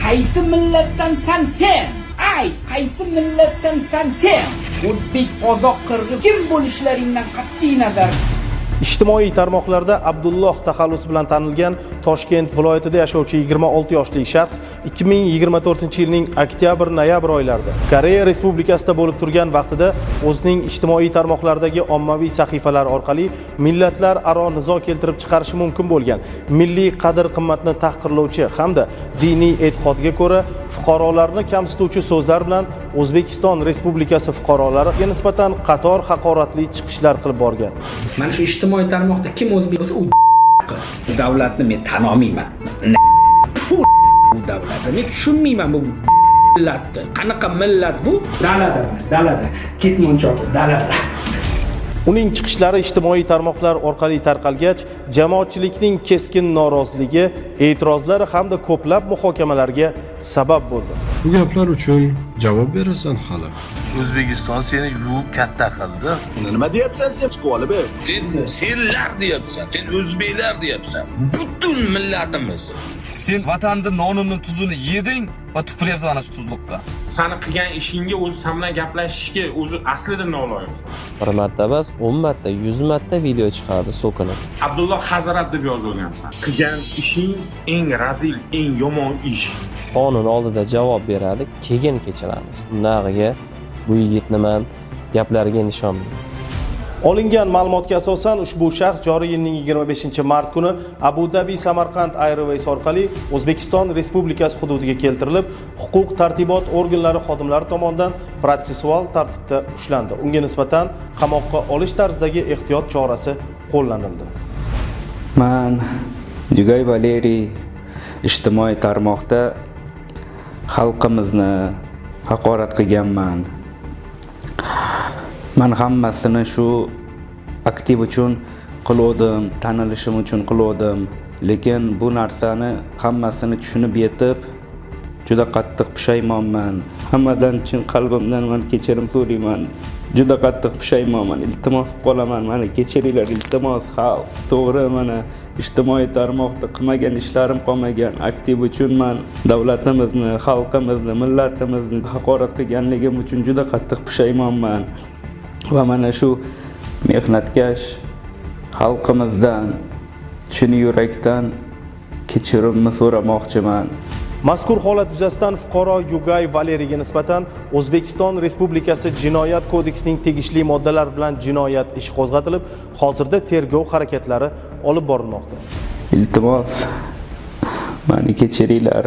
qaysi millatdansan sen? Ay, qaysi millatdansan sen? O'zbek, qozoq, qirg'iz kim bo'lishlaringdan qat'iy nazar Ijtimoiy tarmoqlarda Abdulloh taxallusi bilan tanilgan Toshkent viloyatida yashovchi 26 yoshli shaxs 2024-yilning oktyabr-noyabr oylarida Koreya Respublikasida bo'lib turgan vaqtida o'zining ijtimoiy tarmoqlardagi ommaviy sahifalar orqali millatlar aro nizo keltirib chiqarishi mumkin bo'lgan milliy qadr-qimmatni tahqirlovchi hamda diniy e'tiqodga ko'ra fuqarolarni kamsituvchi so'zlar bilan O'zbekiston Respublikasi fuqarolariga nisbatan qator haqoratli chiqishlar qilib borgan. Mana shu ijtimoiy tarmoqda kim o'zbek bo'lsa u davlatni men tan olmayman. Bu davlatni men tushunmayman bu millatni. Qanaqa millat bu? Dalada. Ketmonchoq dalada. Uning chiqishlari ijtimoiy tarmoqlar orqali tarqalgach, jamoatchilikning keskin noroziligi, e'tirozlari hamda ko'plab muhokamalarga sabab bo'ldi. Bu gaplar uchun javob berasan hali. O'zbekiston seni yuvib katta qildi. Nima deyapsan sen? Chiqib olib ber. Senlar deyapsan, sen o'zbeklar deyapsan. Butun millatimiz. Sen vatanning nonini, tuzini yeding va tupuryapsan ana shu tuzliqqa. Sani qilgan ishingga o'zi sen bilan gaplashishga o'zi aslida noloyimsan. Bir marta emas, 10 marta, 100 marta video chiqardi so'kinib. Abdulloh Hazrat deb yozilgansan. Qilgan ishing eng razil, eng yomon ish. Qonun oldida javob beradi, keyin kechiramiz. Undagiga bu yigitni men gaplariga ishonmayman. Olingan ma'lumotga asosan ushbu shaxs joriy yilning 25-mart kuni Abu Dhabi Samarqand Airways orqali O'zbekiston Respublikasi hududiga keltirilib, huquq-tartibot organlari xodimlari tomonidan protsessual tartibda ushlandi. Unga nisbatan qamoqqa olish tarzidagi ehtiyot chorasi qo'llanildi. Men Yugay Valeriy ijtimoiy tarmoqda xalqimizni haqorat qilganman. Men hammasini shu aktiv uchun qildim, tanilishim uchun qildim, lekin bu narsani hammasini tushunib yetib, juda qattiq pushaymonman. Hammadan chin qalbimdan men kechirim so'rayman. Juda qattiq pushaymonman. Iltimos qolaman, meni kechiringlar, iltimos xalq. To'g'ri, mana ijtimoiy tarmoqda qilmagan ishlarim qolmagan. Aktiv uchun men davlatimizni, xalqimizni, millatimizni haqorat qilganligim uchun juda qattiq pushaymonman. Va mana shu mehnatkash xalqimizdan chin yurakdan kechirimni so'ramoqchiman. Mazkur holat yuzasidan fuqaro Yugay Valeriyga nisbatan O'zbekiston Respublikasi Jinoyat kodeksining tegishli moddalari bilan jinoyat ishi qo'zg'atilib, hozirda tergov harakatlari olib borilmoqda. Iltimos, meni kechiringlar.